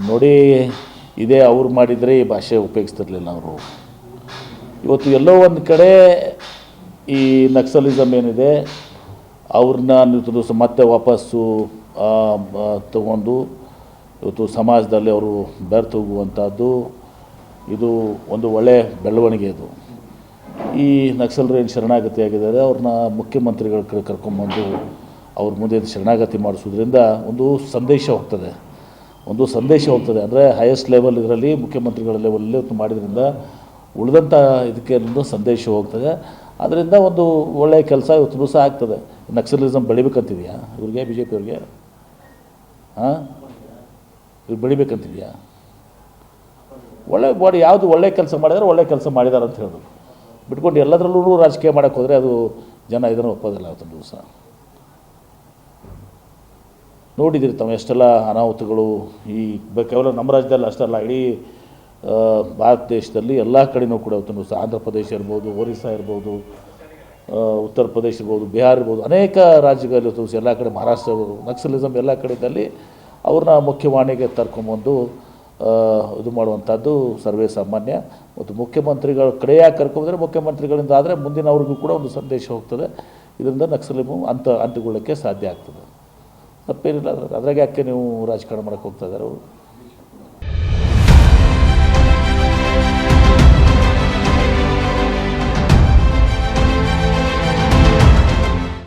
ನೋಡಿ, ಇದೇ ಅವ್ರು ಮಾಡಿದರೆ ಈ ಭಾಷೆ ಉಪಯೋಗಿಸ್ತಿರ್ಲಿಲ್ಲ ಅವರು. ಇವತ್ತು ಎಲ್ಲೋ ಒಂದು ಕಡೆ ಈ ನಕ್ಸಲಿಸಮ್ ಏನಿದೆ ಅವ್ರನ್ನ ನೀವು ಮತ್ತೆ ವಾಪಸ್ಸು ತಗೊಂಡು ಇವತ್ತು ಸಮಾಜದಲ್ಲಿ ಅವರು ಬೆರೆತೋಗುವಂಥದ್ದು, ಇದು ಒಂದು ಒಳ್ಳೆಯ ಬೆಳವಣಿಗೆ. ಇದು ಈ ನಕ್ಸಲರು ಏನು ಶರಣಾಗತಿ ಆಗಿದ್ದಾರೆ ಅವ್ರನ್ನ ಮುಖ್ಯಮಂತ್ರಿಗಳ ಕಡೆ ಕರ್ಕೊಂಬಂದು ಅವ್ರ ಮುಂದೆ ಶರಣಾಗತಿ ಮಾಡಿಸೋದ್ರಿಂದ ಒಂದು ಸಂದೇಶ ಹೋಗ್ತದೆ, ಅಂದರೆ ಹೈಯೆಸ್ಟ್ ಲೆವೆಲ್ ಇದರಲ್ಲಿ ಮುಖ್ಯಮಂತ್ರಿಗಳ ಲೆವೆಲಲ್ಲಿ ಮಾಡಿದ್ರಿಂದ ಉಳಿದಂಥ ಇದಕ್ಕೆ ಒಂದು ಸಂದೇಶ ಹೋಗ್ತದೆ. ಅದರಿಂದ ಒಂದು ಒಳ್ಳೆಯ ಕೆಲಸ ಇವತ್ತು ಸಹ ಆಗ್ತದೆ. ನಕ್ಸಲಿಸಮ್ ಬೆಳಿಬೇಕಂತಿದೆಯಾ ಇವ್ರಿಗೆ, ಬಿ ಜೆ ಪಿಯವ್ರಿಗೆ? ಇವ್ರು ಬೆಳಿಬೇಕಂತಿದೆಯಾ? ಒಳ್ಳೆ ಬಾಡಿ ಯಾವುದು ಒಳ್ಳೆ ಕೆಲಸ ಮಾಡಿದರೆ ಒಳ್ಳೆ ಕೆಲಸ ಮಾಡಿದ್ದಾರೆ ಅಂತ ಹೇಳೋದು ಬಿಟ್ಕೊಂಡು ಎಲ್ಲದರಲ್ಲೂ ರಾಜಕೀಯ ಮಾಡೋಕ್ಕೆ ಹೋದರೆ ಅದು ಜನ ಇದನ್ನು ಒಪ್ಪೋದಿಲ್ಲ. ಅವತ್ತೊಂದು ದಿವಸ ನೋಡಿದ್ದೀರಿ ತಾವು ಎಷ್ಟೆಲ್ಲ ಅನಾಹುತಗಳು ಈ ಕೇವಲ ನಮ್ಮ ರಾಜ್ಯದಲ್ಲಿ ಅಷ್ಟಲ್ಲ, ಇಡೀ ಭಾರತ ದೇಶದಲ್ಲಿ ಎಲ್ಲ ಕಡೆಯೂ ಕೂಡ ಇವತ್ತೊಂದು ದಿವಸ ಆಂಧ್ರ ಪ್ರದೇಶ ಇರ್ಬೋದು, ಒರಿಸ್ಸಾ ಇರ್ಬೋದು, ಉತ್ತರ ಪ್ರದೇಶ ಇರ್ಬೋದು, ಬಿಹಾರ ಇರ್ಬೋದು, ಅನೇಕ ರಾಜ್ಯಗಳಲ್ಲಿ ಇವತ್ತು ಎಲ್ಲ ಕಡೆ, ಮಹಾರಾಷ್ಟ್ರ ನಕ್ಸಲಿಸಮ್ ಎಲ್ಲ ಕಡೆಯಲ್ಲಿ ಅವ್ರನ್ನ ಮುಖ್ಯವಾಣಿಗೆ ತರ್ಕೊಂಬಂದು ಇದು ಮಾಡುವಂಥದ್ದು ಸರ್ವೇ ಸಾಮಾನ್ಯ. ಮತ್ತು ಮುಖ್ಯಮಂತ್ರಿಗಳ ಕಡೆಯಾಗಿ ಕರ್ಕೊಂಡ್ರೆ ಮುಖ್ಯಮಂತ್ರಿಗಳಿಂದ ಆದರೆ ಮುಂದಿನವ್ರಿಗೂ ಕೂಡ ಒಂದು ಸಂದೇಶ ಹೋಗ್ತದೆ. ಇದರಿಂದ ನಕ್ಸಲಿಸಮ್ ಅಂತ್ಯಗೊಳ್ಳೋಕ್ಕೆ ಸಾಧ್ಯ ಆಗ್ತದೆ. ತಪ್ಪೇನಿಲ್ಲ. ಅದ್ರಾಗೆ ಯಾಕೆ ನೀವು ರಾಜಕಾರಣ ಮಾಡೋಕ್ಕೆ ಹೋಗ್ತಾ ಇದ್ದಾರೆ ಅವರು?